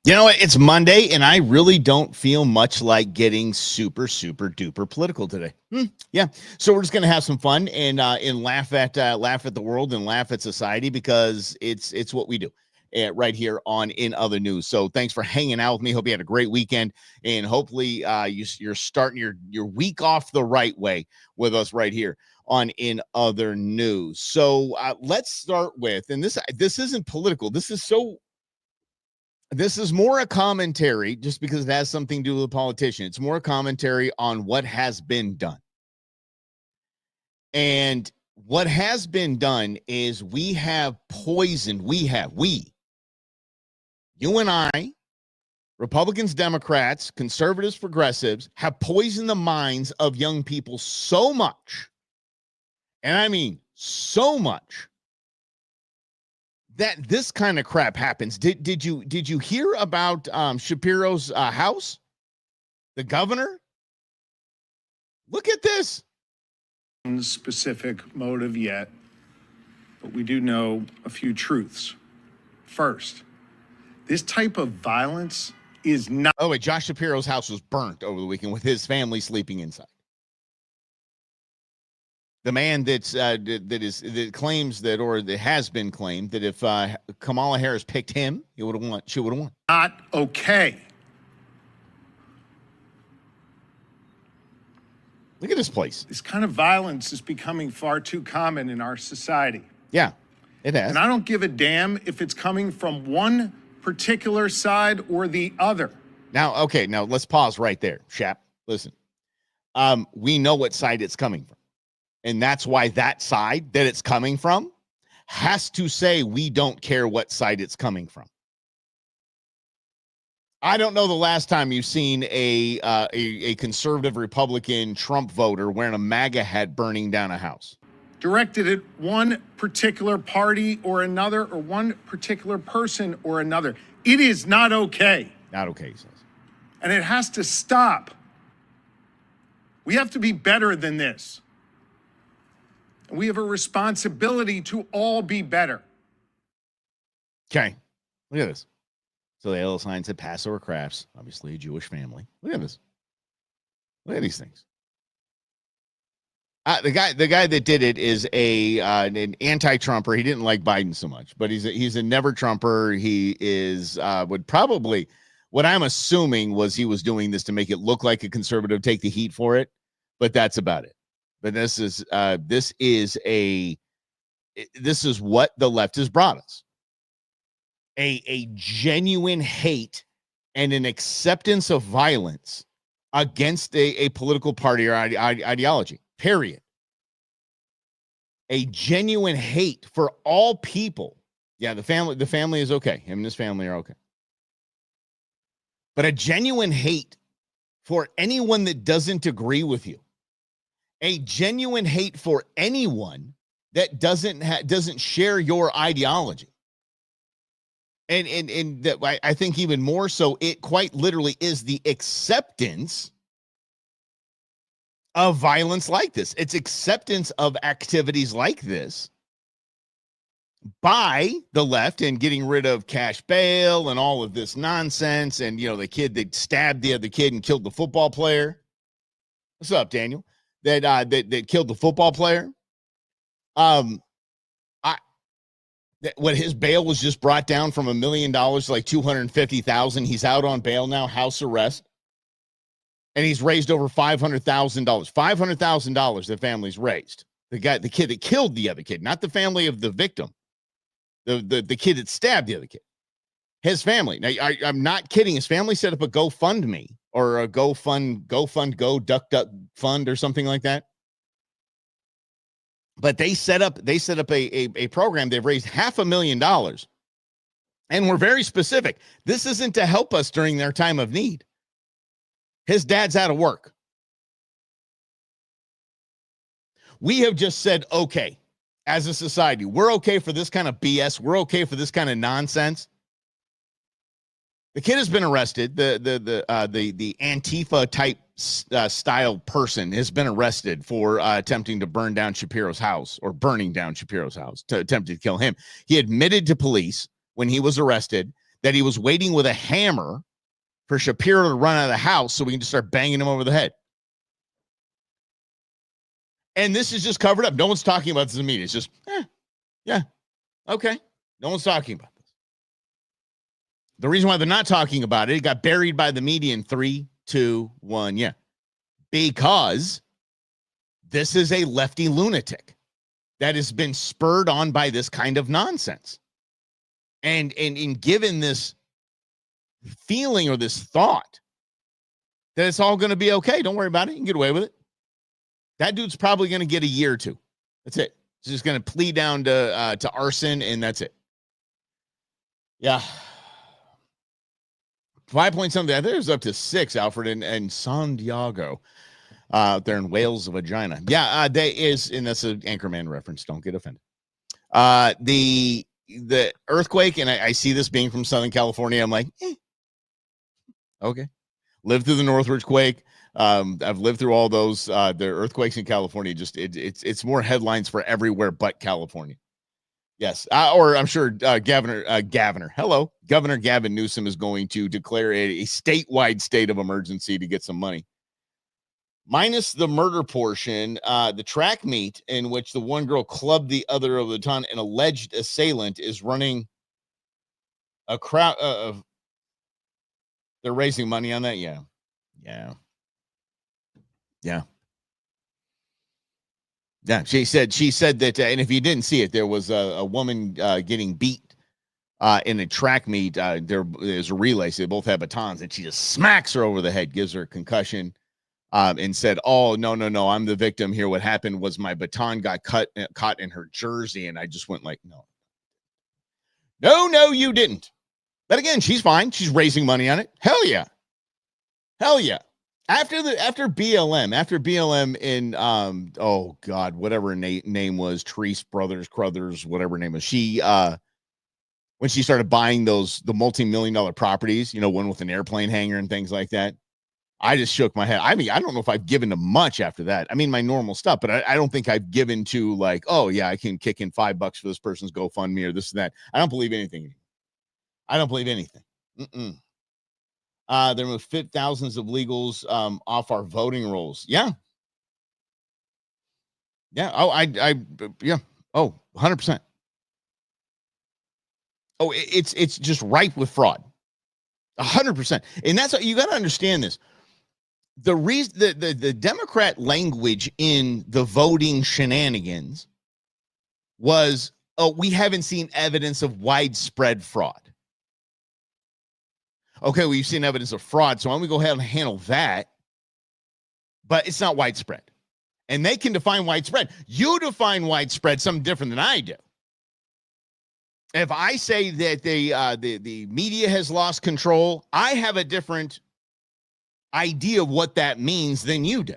You know what? It's Monday, and I really don't feel much like getting super duper political today. Yeah, so we're just gonna have some fun and laugh at the world and laugh at society because it's what we do right here on In Other News. So thanks for hanging out with me. Hope you had a great weekend, and hopefully you're starting your week off the right way with us right here on In Other News. So let's start with, and this isn't political. This is more a commentary, just because it has something to do with a politician. It's more a commentary on what has been done. And what has been done is we have poisoned, you and I, Republicans, Democrats, conservatives, progressives, have poisoned the minds of young people so much, and I mean so much, that this kind of crap happens. Did you hear about Shapiro's house? The governor? Look at this. Specific motive yet, but we do know a few truths. First, this type of violence is not. Oh wait, Josh Shapiro's house was burnt over the weekend with his family sleeping inside. The man that claims that, or that has been claimed, that if Kamala Harris picked him, she would have won. Not okay. Look at this place. This kind of violence is becoming far too common in our society. Yeah, it has. And I don't give a damn if it's coming from one particular side or the other. Now, okay, now let's pause right there, Shap. Listen, we know what side it's coming from. And that's why that side that it's coming from has to say we don't care what side it's coming from. I don't know the last time you've seen a conservative Republican Trump voter wearing a MAGA hat burning down a house. Directed at one particular party or another, or one particular person or another. It is not okay. Not okay, he says. And it has to stop. We have to be better than this. We have a responsibility to all be better. Okay. Look at this. So the little sign said Passover crafts, obviously a Jewish family. Look at this. Look at these things. The guy that did it is an anti-Trumper. He didn't like Biden so much, but he's a never Trumper. He is would probably, what I'm assuming was he was doing this to make it look like a conservative, take the heat for it, but that's about it. But this is what the left has brought us. A genuine hate and an acceptance of violence against a political party or ideology, period. A genuine hate for all people. Yeah, the family is okay. Him and his family are okay. But a genuine hate for anyone that doesn't agree with you. A genuine hate for anyone that doesn't share your ideology. And that I think even more so, it quite literally is the acceptance of violence like this. It's acceptance of activities like this by the left, and getting rid of cash bail and all of this nonsense. And, the kid that stabbed the other kid and killed the football player. What's up, Daniel? That killed the football player. When his bail was just brought down from $1 million to like $250,000. He's out on bail now, house arrest, and he's raised over $500,000. $500,000 the family's raised. The kid that killed the other kid, not the family of the victim, the kid that stabbed the other kid. His family. Now, I'm not kidding. His family set up a GoFundMe or a Go Duck Fund or something like that. But they set up a program. They've raised $500,000. And we're very specific. This isn't to help us during their time of need. His dad's out of work. We have just said, okay, as a society, we're okay for this kind of BS. We're okay for this kind of nonsense. The kid has been arrested. The Antifa type style person has been arrested for attempting to burn down Shapiro's house, or burning down Shapiro's house, to attempt to kill him. He admitted to police when he was arrested that he was waiting with a hammer for Shapiro to run out of the house so we can just start banging him over the head. And this is just covered up. No one's talking about this in the media. It's just, yeah, okay. No one's talking about this. The reason why they're not talking about it, it got buried by the media in 3, 2, 1. Yeah. Because this is a lefty lunatic that has been spurred on by this kind of nonsense. And in given this feeling or this thought that it's all going to be okay, don't worry about it. You can get away with it. That dude's probably going to get a year or 2. That's it. He's just going to plea down to arson, and that's it. Yeah. 5 point something. I think it was up to 6, Alfred, and Santiago out there in Wales, vagina. Yeah, they is, and that's an Anchorman reference. Don't get offended. The earthquake, and I see this being from Southern California. I'm like, okay. Lived through the Northridge quake. I've lived through all those. The earthquakes in California. Just it's more headlines for everywhere but California. Yes, or I'm sure Governor Gavin Newsom is going to declare a statewide state of emergency to get some money. Minus the murder portion, the track meet in which the one girl clubbed the other of the ton, an alleged assailant is running a crowd of. They're raising money on that, yeah. She said that, and if you didn't see it, there was a woman getting beat in a track meet. There's a relay, so they both have batons, and she just smacks her over the head, gives her a concussion. And said, "Oh, no, I'm the victim here. What happened was my baton got caught in her jersey." And I just went like, no, you didn't. But again, she's fine. She's raising money on it. Hell yeah. After BLM in, oh God, whatever name was, Treese Crothers, whatever name was, she, when she started buying the multi-million-dollar properties, one with an airplane hangar and things like that, I just shook my head. I mean, I don't know if I've given to much after that. I mean, my normal stuff, but I don't think I've given to like, oh yeah, I can kick in $5 for this person's GoFundMe or this and that. I don't believe anything. There were thousands of legals off our voting rolls. Yeah. Oh, yeah. Oh, 100%. Oh, it's just ripe with fraud. 100%. And that's what you got to understand this. The reason the Democrat language in the voting shenanigans was, oh, we haven't seen evidence of widespread fraud. Okay, we've seen evidence of fraud, so why don't we go ahead and handle that? But it's not widespread. And they can define widespread. You define widespread something different than I do. If I say that the media has lost control, I have a different idea of what that means than you do.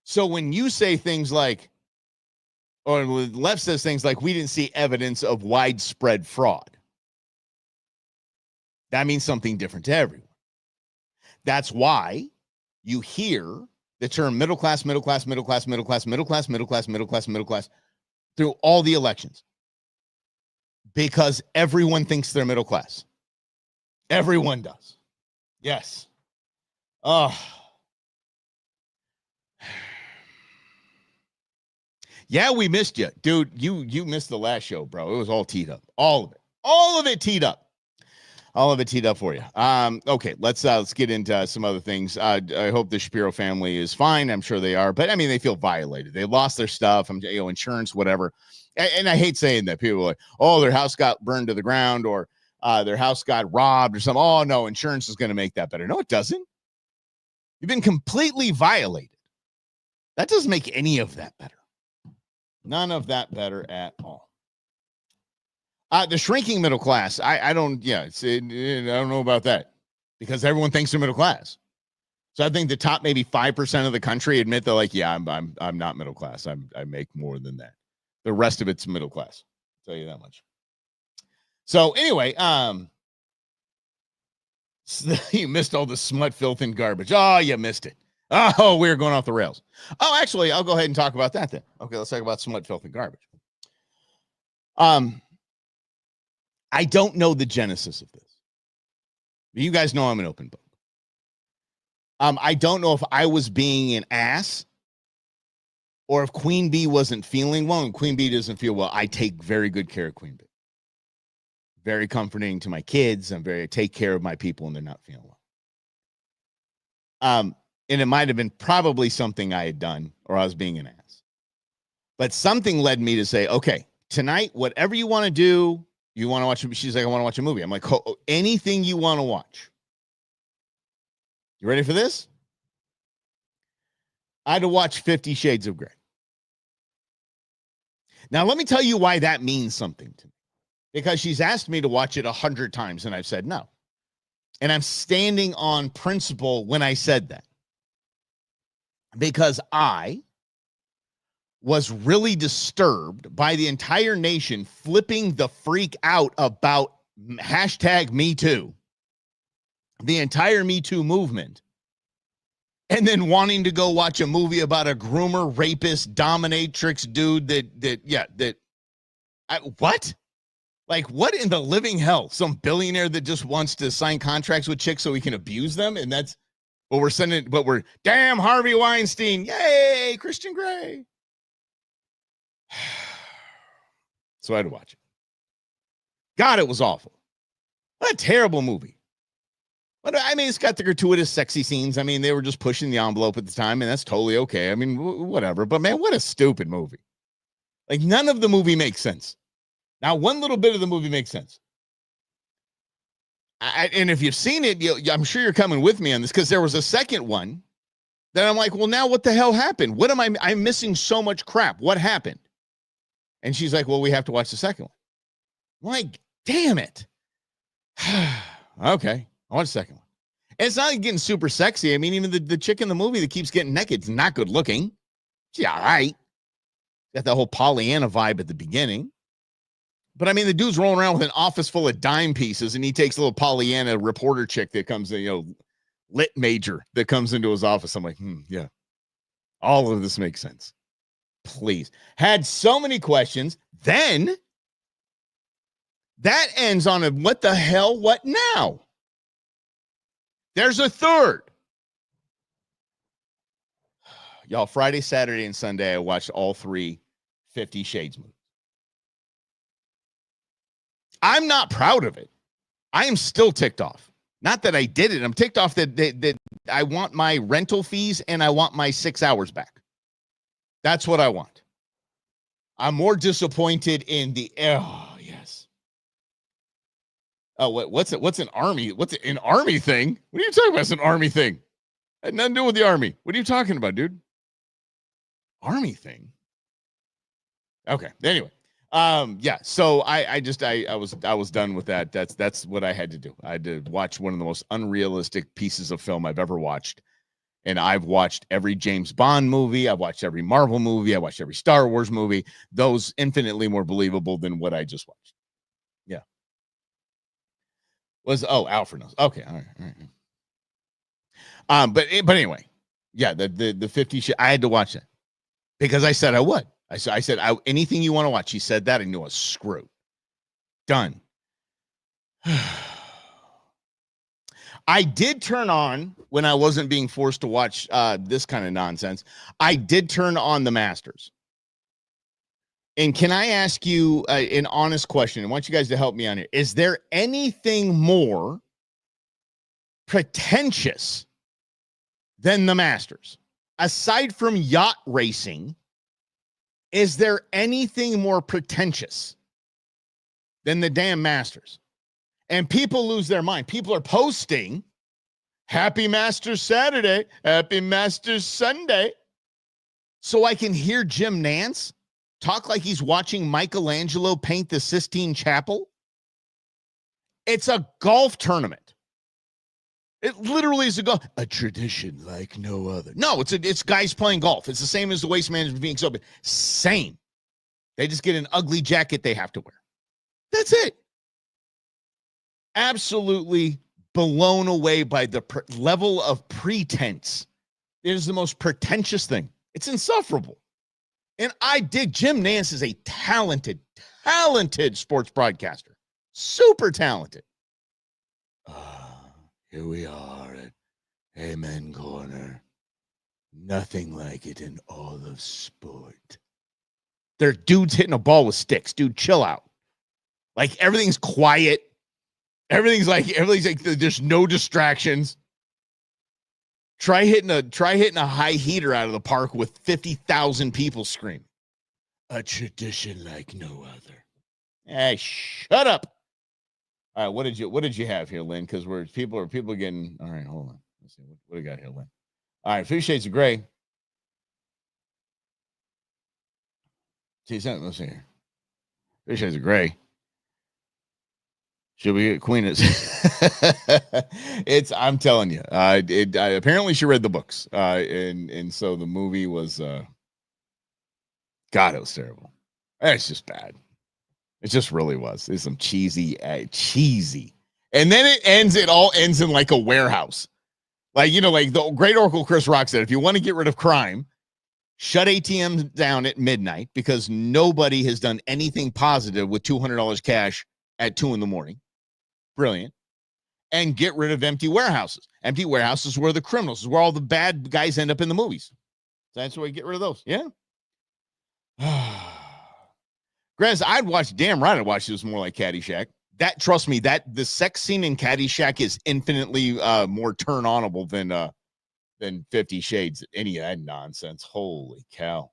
So when you say things like, or the left says things like, we didn't see evidence of widespread fraud, that means something different to everyone. That's why you hear the term middle class through all the elections, because everyone thinks they're middle class. Everyone does. Yes. Oh, yeah, we missed you, dude. You missed the last show, bro. It was all teed up, all of it teed up for you. Okay, let's get into some other things. I hope the Shapiro family is fine. I'm sure they are, but I mean, they feel violated. They lost their stuff, insurance, whatever. And I hate saying that. People are like, oh, their house got burned to the ground, or their house got robbed, or something. Oh no, insurance is going to make that better. No, it doesn't. You've been completely violated. That doesn't make any of that better. None of that better at all. The shrinking middle class. I don't know about that, because everyone thinks they're middle class. So I think the top maybe 5% of the country admit they're like, yeah, I'm not middle class. I make more than that. The rest of it's middle class. I'll tell you that much. So anyway, you missed all the smut, filth, and garbage. Oh, you missed it. Oh, we're going off the rails. Oh, actually, I'll go ahead and talk about that then. Okay, let's talk about smut, filth, and garbage. I don't know the genesis of this. You guys know I'm an open book. I don't know if I was being an ass or if Queen Bee wasn't feeling well. And Queen Bee doesn't feel well. I take very good care of Queen Bee. Very comforting to my kids. I take care of my people when they're not feeling well. And it might have been probably something I had done or I was being an ass. But something led me to say, okay, tonight, whatever you want to do, you want to watch. She's like, I want to watch a movie. I'm like, anything you want to watch. You ready for this? I had to watch 50 Shades of Grey. Now, let me tell you why that means something to me. Because she's asked me to watch it 100 times, and I've said no. And I'm standing on principle when I said that. Because I was really disturbed by the entire nation flipping the freak out about #MeToo. The entire Me Too movement. And then wanting to go watch a movie about a groomer, rapist, dominatrix dude what? Like, what in the living hell? Some billionaire that just wants to sign contracts with chicks so he can abuse them? And that's what we're sending, but we're, damn, Harvey Weinstein. Yay, Christian Grey. So I had to watch it. God, it was awful. What a terrible movie. But I mean, it's got the gratuitous sexy scenes. I mean, they were just pushing the envelope at the time, and that's totally okay. I mean, whatever. But man, what a stupid movie. Like, none of the movie makes sense. Now, one little bit of the movie makes sense. And if you've seen it, I'm sure you're coming with me on this, because there was a second one that I'm like, well, now what the hell happened? What am I'm missing so much crap. What happened? And she's like, well, we have to watch the second one. I'm like, damn it. Okay, I watch the second one. And it's not getting super sexy. I mean, even the chick in the movie that keeps getting naked is not good looking. She's all right. Got the whole Pollyanna vibe at the beginning. But I mean, the dude's rolling around with an office full of dime pieces, and he takes a little Pollyanna reporter chick that comes in, lit major that comes into his office. I'm like, yeah, all of this makes sense. Please. Had so many questions. Then that ends on a what the hell, what now? There's a third. Y'all, Friday, Saturday, and Sunday, I watched all 3 50 Shades movies. I'm not proud of it. I am still ticked off. Not that I did it. I'm ticked off that I want my rental fees and I want my 6 hours back. That's what I want. I'm more disappointed in the, yes. Oh, what's it? What's an army? What's an army thing? What are you talking about? It's an army thing. Had nothing to do with the army. What are you talking about, dude? Army thing. Okay. Anyway. Yeah. So I was done with that. That's what I had to do. I had to watch one of the most unrealistic pieces of film I've ever watched. And I've watched every James Bond movie. I've watched every Marvel movie. I watched every Star Wars movie. Those infinitely more believable than what I just watched. Yeah. Alfred knows. Okay. All right. But anyway, yeah, the 50 shit, I had to watch it because I said I would. I said, anything you want to watch. He said that. I knew I was screwed. Done. I did turn on, when I wasn't being forced to watch this kind of nonsense, I did turn on the Masters. And can I ask you an honest question? I want you guys to help me on here. Is there anything more pretentious than the Masters? Aside from yacht racing, is there anything more pretentious than the damn Masters? And people lose their mind. People are posting, Happy Masters Saturday, Happy Masters Sunday. So I can hear Jim Nance talk like he's watching Michelangelo paint the Sistine Chapel. It's a golf tournament. It literally is a tradition like no other. No, it's guys playing golf. It's the same as the Waste Management being so big. Same. They just get an ugly jacket they have to wear. That's it. Absolutely blown away by the level of pretense. It is the most pretentious thing. It's insufferable. And I dig Jim Nance is a talented sports broadcaster. Super talented. Here we are at Amen Corner. Nothing like it in all of sport. There are dudes hitting a ball with sticks. Dude, chill out. Like everything's quiet. Everything's like there's no distractions. Try hitting a high heater out of the park with 50,000 people screaming. A tradition like no other. Hey, shut up. All right, what did you have here, Lynn? Because people are getting. All right, hold on. Let's see what do we got here, Lynn. All right, 50 Shades of Grey. See, let's see here. 50 Shades of Grey. Should we get Queen? It's. I'm telling you. Apparently she read the books. And so the movie was. God, it was terrible. It's just bad. It just really was. It's some cheesy. And then it all ends in like a warehouse. Like, like the great Oracle Chris Rock said, if you want to get rid of crime, shut ATMs down at midnight because nobody has done anything positive with $200 cash at 2 a.m. Brilliant. And get rid of empty warehouses. Empty warehouses where the criminals, is where all the bad guys end up in the movies. So that's why we get rid of those. Yeah. Grez, I'd watch this more like Caddyshack. Trust me, the sex scene in Caddyshack is infinitely more turn-onable than 50 Shades. Any of that nonsense. Holy cow.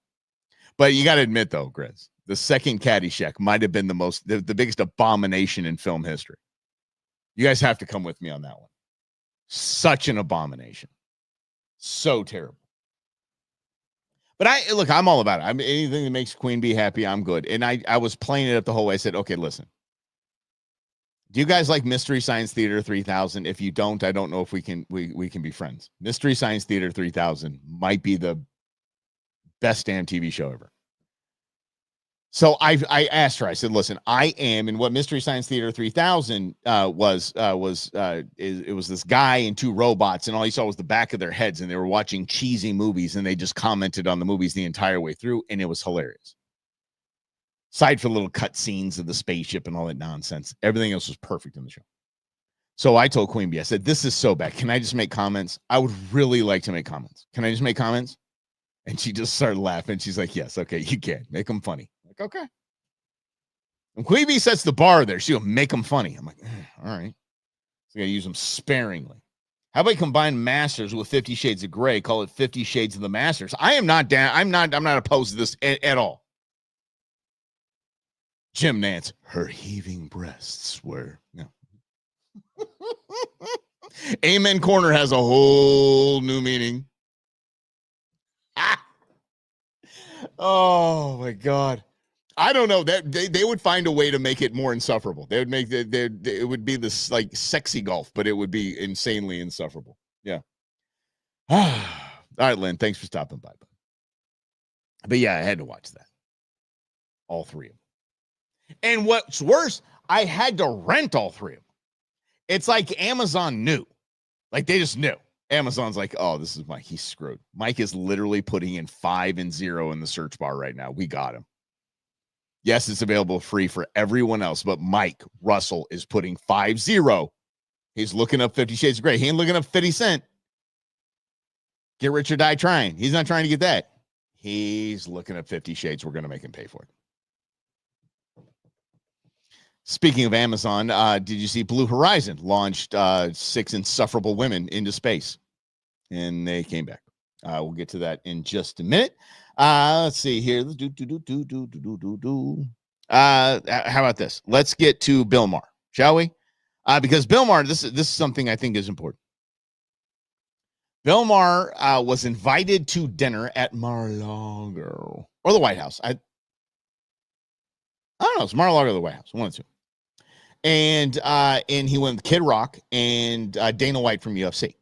But you got to admit, though, Grez, the second Caddyshack might have been the biggest abomination in film history. You guys have to come with me on that one. Such an abomination. So terrible. But I'm all about it. Anything that makes Queen Bee happy, I'm good. And I was playing it up the whole way. I said, okay, listen. Do you guys like Mystery Science Theater 3000? If you don't, I don't know if we can be friends. Mystery Science Theater 3000 might be the best damn TV show ever. So I asked her, I said, listen, I am, and what Mystery Science Theater 3000 was this guy and 2 robots, and all you saw was the back of their heads, and they were watching cheesy movies, and they just commented on the movies the entire way through, and it was hilarious. Aside from little cut scenes of the spaceship and all that nonsense, everything else was perfect in the show. So I told Queen Bee, I said, this is so bad. Can I just make comments? I would really like to make comments. Can I just make comments? And she just started laughing. She's like, yes, okay, you can. Make them funny. Like, okay. And Queen Bee sets the bar there. She'll make them funny. I'm like, all right. So I gotta use them sparingly. How about combine Masters with 50 Shades of Grey? Call it 50 Shades of the Masters. I am not down. I'm not opposed to this at all. Jim Nance, her heaving breasts were no. Amen Corner has a whole new meaning. Oh my God. I don't know that they would find a way to make it more insufferable. They would make it would be this like sexy golf, but it would be insanely insufferable. Yeah. All right, Lynn, thanks for stopping by. But yeah, I had to watch that. All 3 of them. And what's worse, I had to rent all 3 of them. It's like Amazon knew. Like they just knew. Amazon's like, oh, this is Mike. He's screwed. Mike is literally putting in 5 and 0 in the search bar right now. We got him. Yes, it's available free for everyone else, but Mike Russell is putting 5-0. He's looking up 50 Shades of Grey. He ain't looking up 50 Cent. Get rich or die trying. He's not trying to get that. He's looking at 50 Shades. We're going to make him pay for it. Speaking of Amazon, did you see Blue Horizon launched 6 insufferable women into space? And they came back. We'll get to that in just a minute. Let's see here. How about this? Let's get to Bill Maher, shall we? Because Bill Maher, this is something I think is important. Bill Maher was invited to dinner at Mar-a-Lago or the White House. I don't know. It's Mar-a-Lago or the White House. One of the two. And he went with Kid Rock and Dana White from UFC.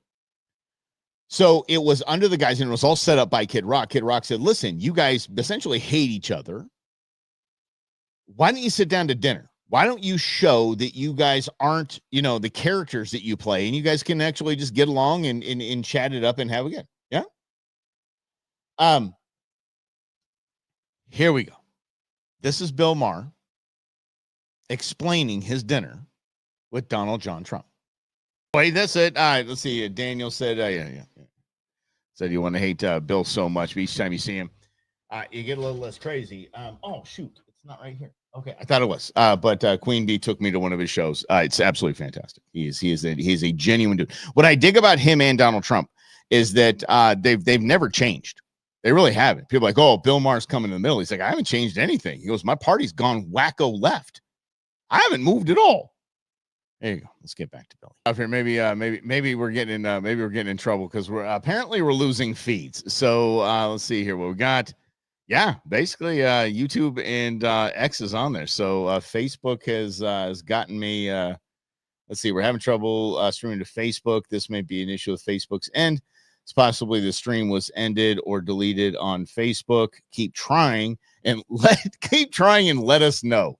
So it was under the guys, and it was all set up by Kid Rock. Kid Rock said, listen, you guys essentially hate each other. Why don't you sit down to dinner? Why don't you show that you guys aren't, the characters that you play, and you guys can actually just get along and chat it up and have a good. Yeah. Here we go. This is Bill Maher explaining his dinner with Donald John Trump. Wait, that's it. All right, let's see. Daniel said, yeah. Said you want to hate Bill so much, but each time you see him, you get a little less crazy. Oh, shoot. It's not right here. Okay, I thought it was. But Queen Bee took me to one of his shows. It's absolutely fantastic. He is a genuine dude. What I dig about him and Donald Trump is that they've never changed. They really haven't. People are like, oh, Bill Maher's coming in the middle. He's like, I haven't changed anything. He goes, my party's gone wacko left. I haven't moved at all. There you go. Let's get back to Billy. Up here, maybe we're getting in trouble because we're losing feeds. So let's see here what we got. Yeah, basically YouTube and X is on there. So Facebook has gotten me. Let's see, we're having trouble streaming to Facebook. This may be an issue with Facebook's end. It's possibly the stream was ended or deleted on Facebook. Keep trying and let us know,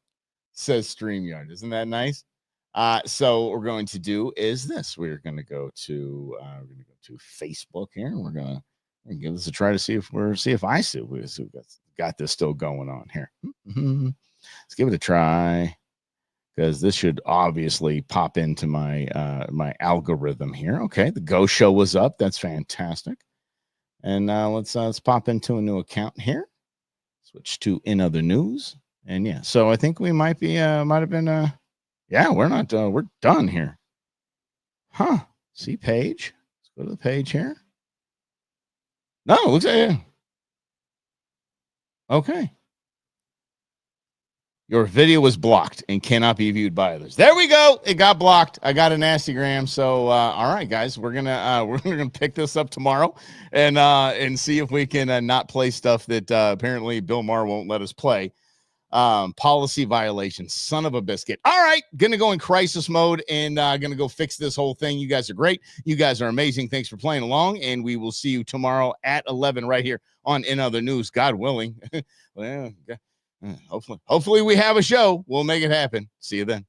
says StreamYard. Isn't that nice? So what we're going to do is this. We're going to go to Facebook here. And we're going to give this a try to see if I see if got this still going on here. Let's give it a try, because this should obviously pop into my my algorithm here. Okay, the Go Show was up. That's fantastic. And let's pop into a new account here. Switch to In Other News. And yeah, so I think we might have been yeah, we're not we're done here. Huh. See page. Let's go to the page here. No, it looks like yeah. Okay. Your video was blocked and cannot be viewed by others. There we go. It got blocked. I got a nastygram. So all right, guys, we're gonna pick this up tomorrow and see if we can not play stuff that apparently Bill Maher won't let us play. Policy violation, son of a biscuit. All right, gonna go in crisis mode and gonna go fix this whole thing. You guys are great. You guys are amazing. Thanks for playing along, and we will see you tomorrow at 11 right here on In Other News, God willing. Well, hopefully we have a show. We'll make it happen. See you then.